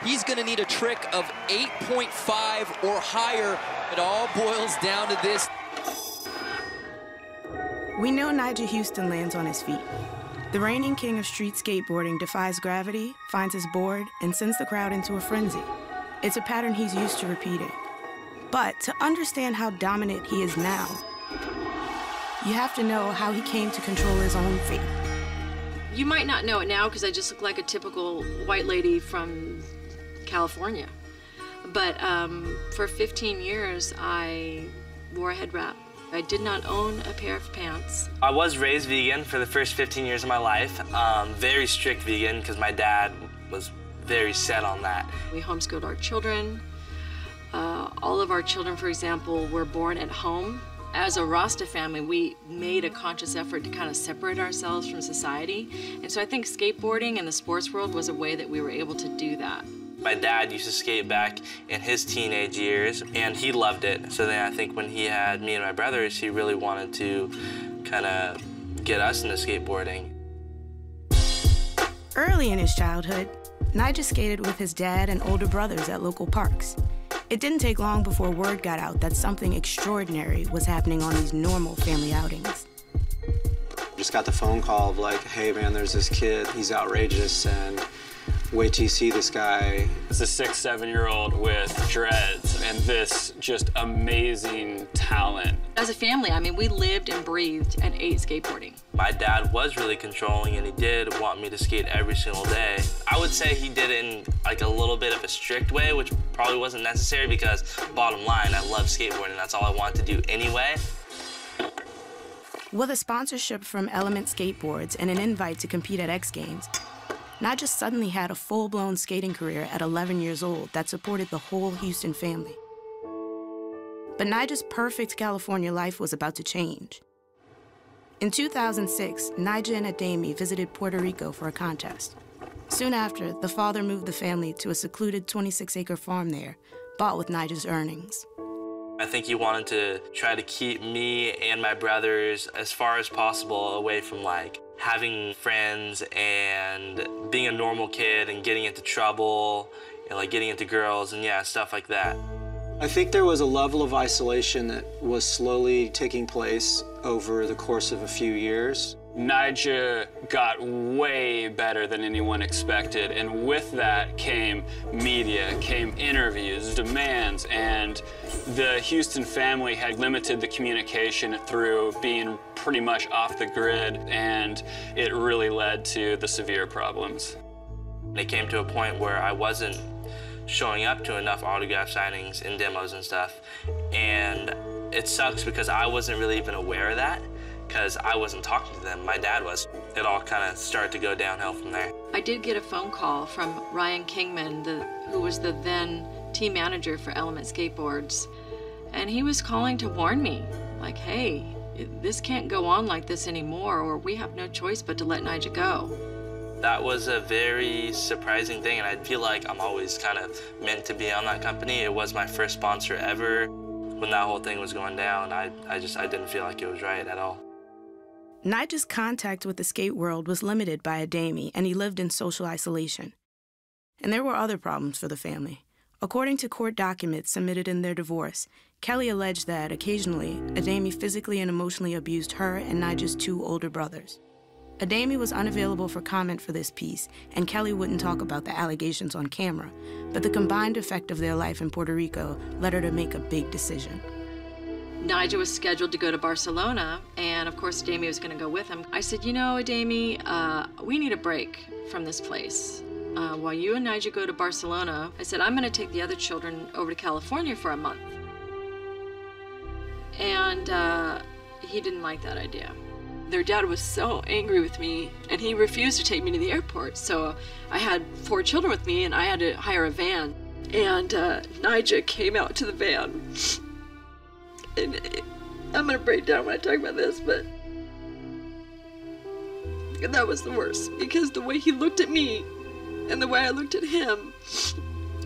He's going to need a trick of 8.5 or higher. It all boils down to this. We know Nyjah Huston lands on his feet. The reigning king of street skateboarding defies gravity, finds his board, and sends the crowd into a frenzy. It's a pattern he's used to repeating. But to understand how dominant he is now, you have to know how he came to control his own fate. You might not know it now because I just look like a typical white lady from California. But for 15 years, I wore a head wrap. I did not own a pair of pants. I was raised vegan for the first 15 years of my life. Very strict vegan because my dad was very set on that. We homeschooled our children. All of our children, for example, were born at home. As a Rasta family, we made a conscious effort to kind of separate ourselves from society. And so I think skateboarding and the sports world was a way that we were able to do that. My dad used to skate back in his teenage years, and he loved it. So then I think when he had me and my brothers, he really wanted to kind of get us into skateboarding. Early in his childhood, Nyjah skated with his dad and older brothers at local parks. It didn't take long before word got out that something extraordinary was happening on these normal family outings. Just got the phone call of like, hey man, there's this kid, he's outrageous, and wait till you see this guy. It's a 6-, 7-year-old with dreads and this just amazing talent. As a family, I mean, we lived and breathed and ate skateboarding. My dad was really controlling, and he did want me to skate every single day. I would say he did it in like a little bit of a strict way, which probably wasn't necessary because bottom line, I love skateboarding. That's all I wanted to do anyway. With a sponsorship from Element Skateboards and an invite to compete at X Games, Nyjah suddenly had a full-blown skating career at 11 years old that supported the whole Huston family. But Nyjah's perfect California life was about to change. In 2006, Nyjah and Ademi visited Puerto Rico for a contest. Soon after, the father moved the family to a secluded 26-acre farm there, bought with Nyjah's earnings. I think he wanted to try to keep me and my brothers as far as possible away from like having friends and being a normal kid and getting into trouble and like getting into girls and yeah, stuff like that. I think there was a level of isolation that was slowly taking place over the course of a few years. Nyjah got way better than anyone expected, and with that came media, came interviews, demands, and the Huston family had limited the communication through being pretty much off the grid, and it really led to the severe problems. It came to a point where I wasn't showing up to enough autograph signings and demos and stuff, and it sucks because I wasn't really even aware of that, because I wasn't talking to them, my dad was. It all kind of started to go downhill from there. I did get a phone call from Ryan Kingman, who was the then team manager for Element Skateboards, and he was calling to warn me, like, hey, this can't go on like this anymore, or we have no choice but to let Nyjah go. That was a very surprising thing, and I feel like I'm always kind of meant to be on that company. It was my first sponsor ever. When that whole thing was going down, I didn't feel like it was right at all. Nyjah's contact with the skate world was limited by Ademi, and he lived in social isolation. And there were other problems for the family. According to court documents submitted in their divorce, Kelly alleged that occasionally, Ademi physically and emotionally abused her and Nyjah's 2 older brothers. Ademi was unavailable for comment for this piece, and Kelly wouldn't talk about the allegations on camera, but the combined effect of their life in Puerto Rico led her to make a big decision. Nyjah was scheduled to go to Barcelona, and of course Ademi was going to go with him. I said, you know, Ademi, we need a break from this place. While you and Nyjah go to Barcelona, I said, I'm going to take the other children over to California for a month. And he didn't like that idea. Their dad was so angry with me, and he refused to take me to the airport. So I had 4 children with me, and I had to hire a van. And Nyjah came out to the van. And I'm gonna break down when I talk about this, but that was the worst, because the way he looked at me and the way I looked at him,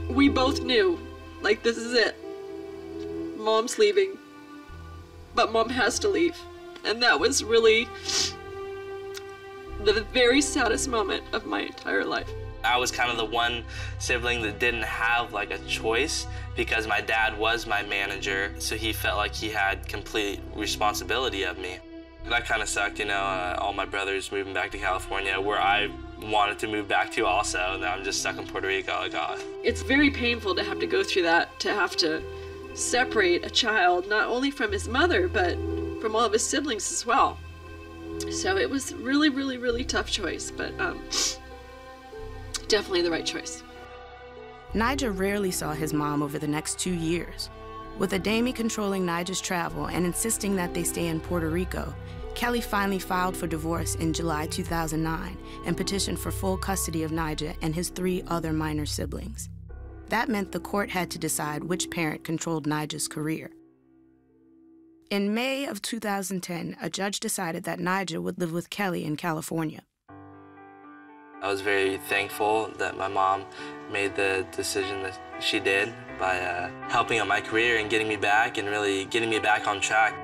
we both knew, like, this is it. Mom's leaving, but Mom has to leave. And that was really the very saddest moment of my entire life. I was kind of the one sibling that didn't have like a choice because my dad was my manager, so he felt like he had complete responsibility of me. That kind of sucked, you know, all my brothers moving back to California, where I wanted to move back to also, and now I'm just stuck in Puerto Rico. Like, oh. It's very painful to have to go through that, to have to separate a child, not only from his mother, but from all of his siblings as well. So it was really, really, really tough choice, but definitely the right choice. Nyjah rarely saw his mom over the next 2 years. With Ademi controlling Nyjah's travel and insisting that they stay in Puerto Rico, Kelly finally filed for divorce in July 2009 and petitioned for full custody of Nyjah and his 3 other minor siblings. That meant the court had to decide which parent controlled Nyjah's career. In May of 2010, a judge decided that Nyjah would live with Kelly in California. I was very thankful that my mom made the decision that she did by helping out my career and getting me back and really getting me back on track.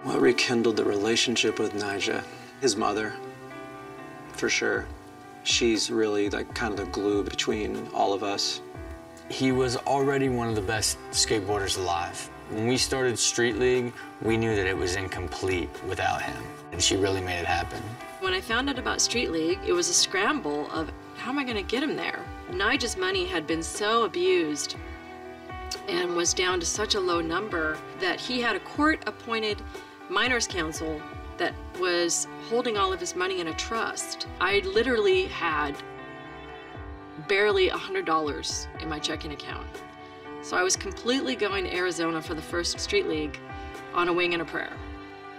What rekindled the relationship with Nyjah? His mother, for sure. She's really like kind of the glue between all of us. He was already one of the best skateboarders alive. When we started Street League, we knew that it was incomplete without him, and she really made it happen. When I found out about Street League, it was a scramble of how am I going to get him there? Nyjah's money had been so abused and was down to such a low number that he had a court-appointed minors counsel that was holding all of his money in a trust. I literally had barely $100 in my checking account. So I was completely going to Arizona for the first Street League on a wing and a prayer.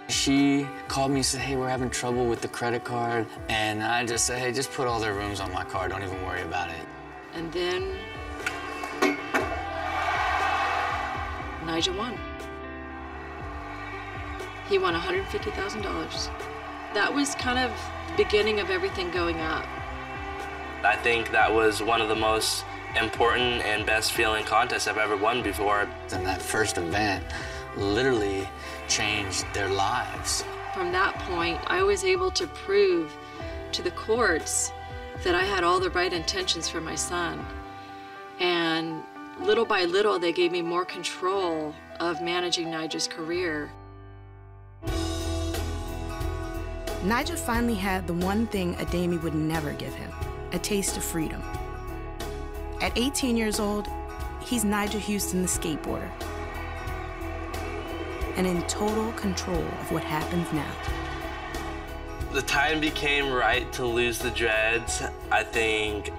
She called me and said, hey, we're having trouble with the credit card. And I just said, hey, just put all their rooms on my card. Don't even worry about it. And then Nyjah won. He won $150,000. That was kind of the beginning of everything going up. I think that was one of the most important and best feeling contests I've ever won before. And that first event literally changed their lives. From that point, I was able to prove to the courts that I had all the right intentions for my son. And little by little, they gave me more control of managing Nyjah's career. Nyjah finally had the one thing Ademi would never give him, a taste of freedom. At 18 years old, he's Nyjah Huston, the skateboarder, and in total control of what happens now. The time became right to lose the dreads. I think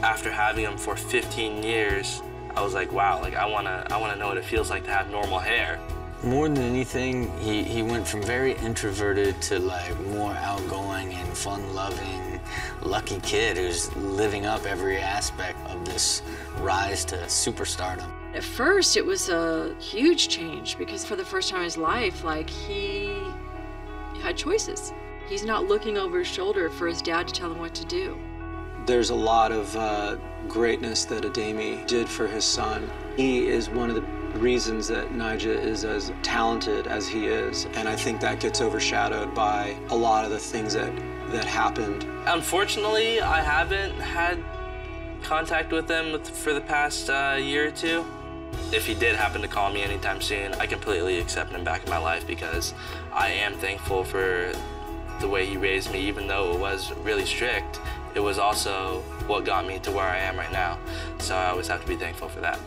after having them for 15 years, I was like, wow, like I wanna know what it feels like to have normal hair. More than anything, he went from very introverted to like more outgoing and fun-loving, lucky kid who's living up every aspect of this rise to superstardom. At first, it was a huge change because for the first time in his life, like he had choices. He's not looking over his shoulder for his dad to tell him what to do. There's a lot of greatness that Ademi did for his son. He is one of the reasons that Nyjah is as talented as he is, and I think that gets overshadowed by a lot of the things that happened. Unfortunately, I haven't had contact with him for the past year or two. If he did happen to call me anytime soon, I completely accept him back in my life because I am thankful for the way he raised me. Even though it was really strict, it was also what got me to where I am right now. So I always have to be thankful for that.